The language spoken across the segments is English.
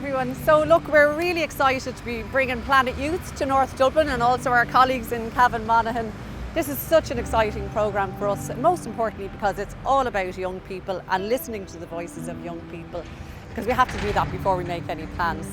everyone. So look, we're really excited to be bringing Planet Youth to North Dublin and also our colleagues in Cavan Monaghan. This is such an exciting programme for us, and most importantly because it's all about young people and listening to the voices of young people, because we have to do that before we make any plans.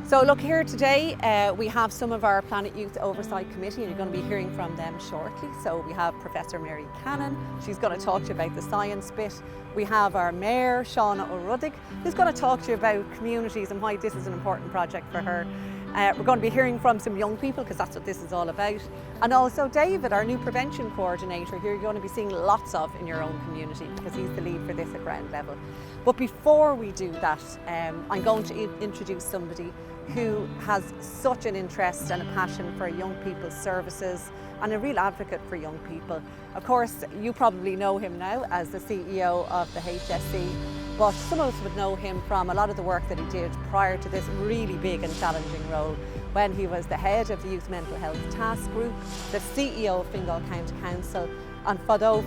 So look, here today we have some of our Planet Youth Oversight Committee, and you're going to be hearing from them shortly. So we have Professor Mary Cannon, she's going to talk to you about the science bit. We have our Mayor, Seana O'Rodaigh, who's going to talk to you about communities and why this is an important project for her. We're going to be hearing from some young people, because that's what this is all about. And also David, our new prevention coordinator, who you're going to be seeing lots of in your own community, because he's the lead for this at ground level. But before we do that, I'm going to introduce somebody who has such an interest and a passion for young people's services and a real advocate for young people. Of course, you probably know him now as the CEO of the HSE, but some of us would know him from a lot of the work that he did prior to this really big and challenging role, when he was the head of the Youth Mental Health Task Group, the CEO of Fingal County Council, and Fado,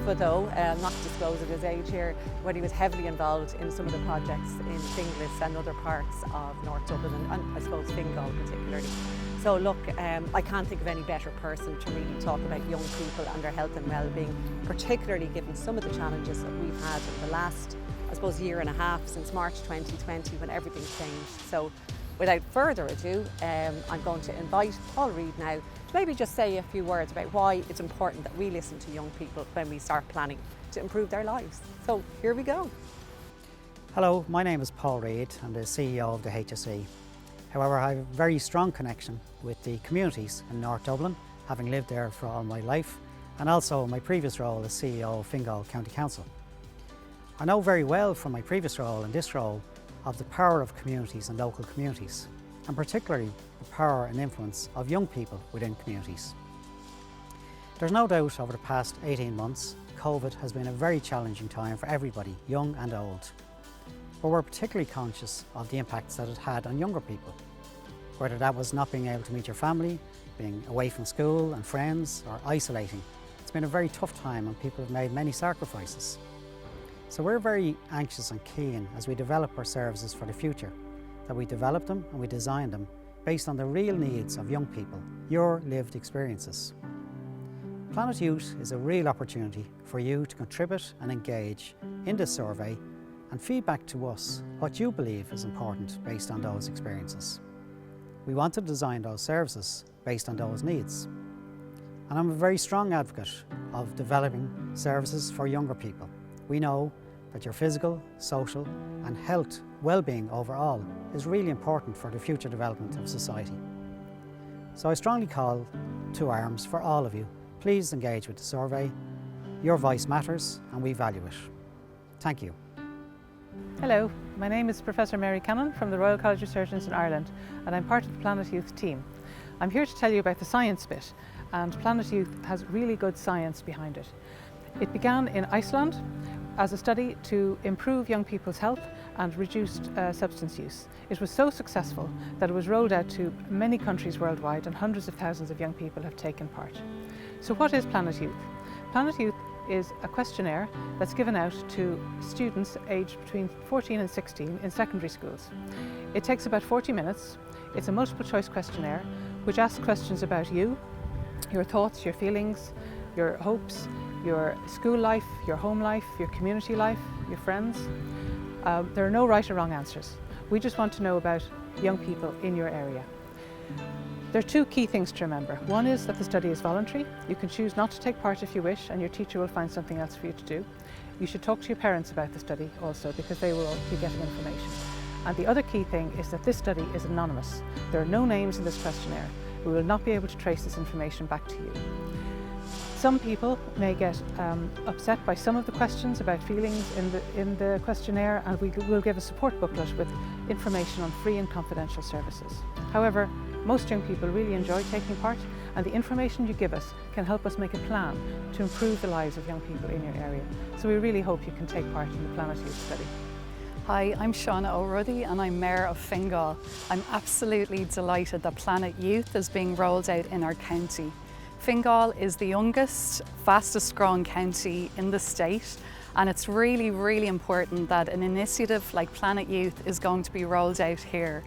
not disclosing his age here, when he was heavily involved in some of the projects in Finglas and other parts of North Dublin, and I suppose Fingal particularly. So look, I can't think of any better person to really talk about young people and their health and well-being, particularly given some of the challenges that we've had in the last, I suppose, year and a half since March 2020, when everything changed. So without further ado, I'm going to invite Paul Reid now to maybe just say a few words about why it's important that we listen to young people when we start planning to improve their lives. So here we go. Hello, my name is Paul Reid. I'm the CEO of the HSE. However, I have a very strong connection with the communities in North Dublin, having lived there for all my life, and also my previous role as CEO of Fingal County Council. I know very well from my previous role and this role of the power of communities and local communities, and particularly the power and influence of young people within communities. There's no doubt over the past 18 months, COVID has been a very challenging time for everybody, young and old. But we're particularly conscious of the impacts that it had on younger people, whether that was not being able to meet your family, being away from school and friends, or isolating. It's been a very tough time and people have made many sacrifices. So we're very anxious and keen as we develop our services for the future, that we develop them and we design them based on the real needs of young people, your lived experiences. Planet Youth is a real opportunity for you to contribute and engage in this survey and feedback to us what you believe is important based on those experiences. We want to design those services based on those needs. And I'm a very strong advocate of developing services for younger people. We know that your physical, social and health well-being overall is really important for the future development of society. So I strongly call to arms for all of you. Please engage with the survey. Your voice matters and we value it. Thank you. Hello, my name is Professor Mary Cannon from the Royal College of Surgeons in Ireland, and I'm part of the Planet Youth team. I'm here to tell you about the science bit, and Planet Youth has really good science behind it. It began in Iceland as a study to improve young people's health and reduced substance use. It was so successful that it was rolled out to many countries worldwide, and hundreds of thousands of young people have taken part. So what is Planet Youth? Planet Youth is a questionnaire that's given out to students aged between 14 and 16 in secondary schools. It takes about 40 minutes. It's a multiple choice questionnaire which asks questions about you, your thoughts, your feelings, your hopes, your school life, your home life, your community life, your friends. There are no right or wrong answers. We just want to know about young people in your area. There are two key things to remember. One is that the study is voluntary. You can choose not to take part if you wish, and your teacher will find something else for you to do. You should talk to your parents about the study also, because they will be getting information. And the other key thing is that this study is anonymous. There are no names in this questionnaire. We will not be able to trace this information back to you. Some people may get upset by some of the questions about feelings in the questionnaire, and we will give a support booklet with information on free and confidential services. However, most young people really enjoy taking part, and the information you give us can help us make a plan to improve the lives of young people in your area. So we really hope you can take part in the Planet Youth study. Hi, I'm Seana O'Rodaigh and I'm Mayor of Fingal. I'm absolutely delighted that Planet Youth is being rolled out in our county. Fingal is the youngest, fastest growing county in the state, And it's really, really important that an initiative like Planet Youth is going to be rolled out here.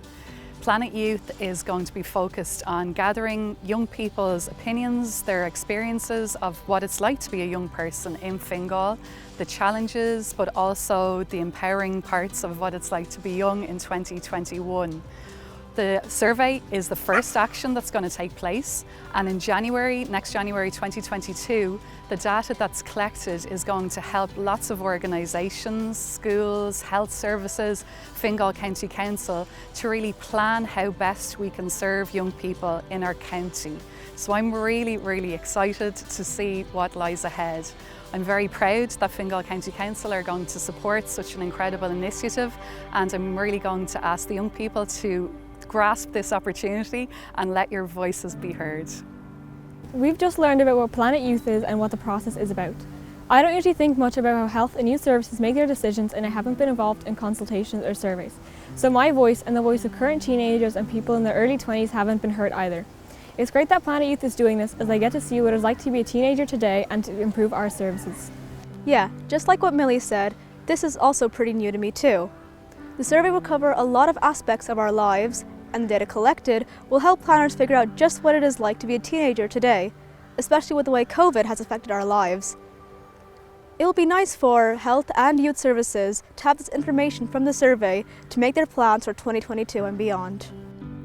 Planet Youth is going to be focused on gathering young people's opinions, their experiences of what it's like to be a young person in Fingal, the challenges, but also the empowering parts of what it's like to be young in 2021. The survey is the first action that's going to take place, and in January, next January 2022, the data that's collected is going to help lots of organisations, schools, health services, Fingal County Council to really plan how best we can serve young people in our county. So I'm really, really excited to see what lies ahead. I'm very proud that Fingal County Council are going to support such an incredible initiative, and I'm really going to ask the young people to grasp this opportunity and let your voices be heard. We've just learned about what Planet Youth is and what the process is about. I don't usually think much about how health and youth services make their decisions, and I haven't been involved in consultations or surveys. So my voice and the voice of current teenagers and people in their early 20s haven't been heard either. It's great that Planet Youth is doing this, as I get to see what it's like to be a teenager today and to improve our services. Yeah, just like what Millie said, this is also pretty new to me too. The survey will cover a lot of aspects of our lives, and the data collected will help planners figure out just what it is like to be a teenager today, especially with the way COVID has affected our lives. It will be nice for health and youth services to have this information from the survey to make their plans for 2022 and beyond.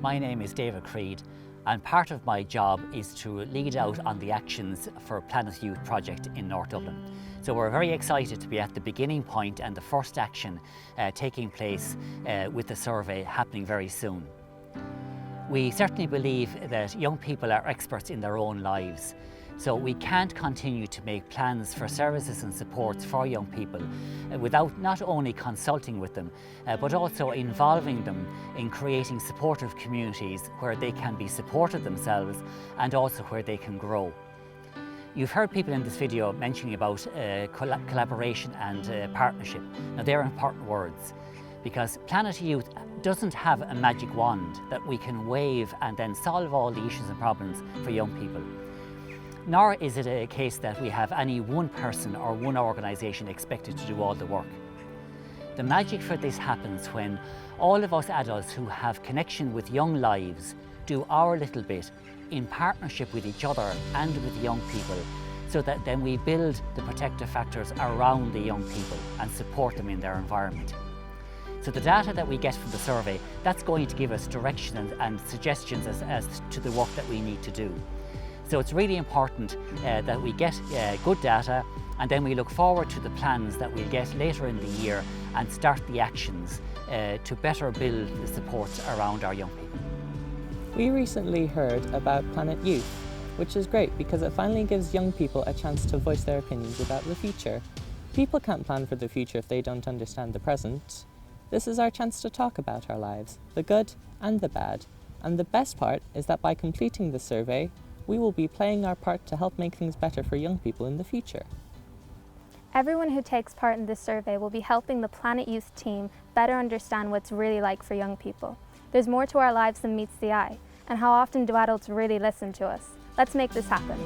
My name is David Reid, and part of my job is to lead out on the actions for Planet Youth project in North Dublin. So we're very excited to be at the beginning point and the first action taking place with the survey happening very soon. We certainly believe that young people are experts in their own lives, so we can't continue to make plans for services and supports for young people without not only consulting with them, but also involving them in creating supportive communities where they can be supported themselves and also where they can grow. You've heard people in this video mentioning about collaboration and partnership. Now, they're important words, because Planet Youth doesn't have a magic wand that we can wave and then solve all the issues and problems for young people. Nor is it a case that we have any one person or one organisation expected to do all the work. The magic for this happens when all of us adults who have connection with young lives do our little bit in partnership with each other and with young people, so that then we build the protective factors around the young people and support them in their environment. So the data that we get from the survey, that's going to give us direction and suggestions as to the work that we need to do. So it's really important that we get good data, and then we look forward to the plans that we'll get later in the year and start the actions to better build the supports around our young people. We recently heard about Planet Youth, which is great because it finally gives young people a chance to voice their opinions about the future. People can't plan for the future if they don't understand the present. This is our chance to talk about our lives, the good and the bad. And the best part is that by completing the survey, we will be playing our part to help make things better for young people in the future. Everyone who takes part in this survey will be helping the Planet Youth team better understand what it's really like for young people. There's more to our lives than meets the eye, and how often do adults really listen to us? Let's make this happen.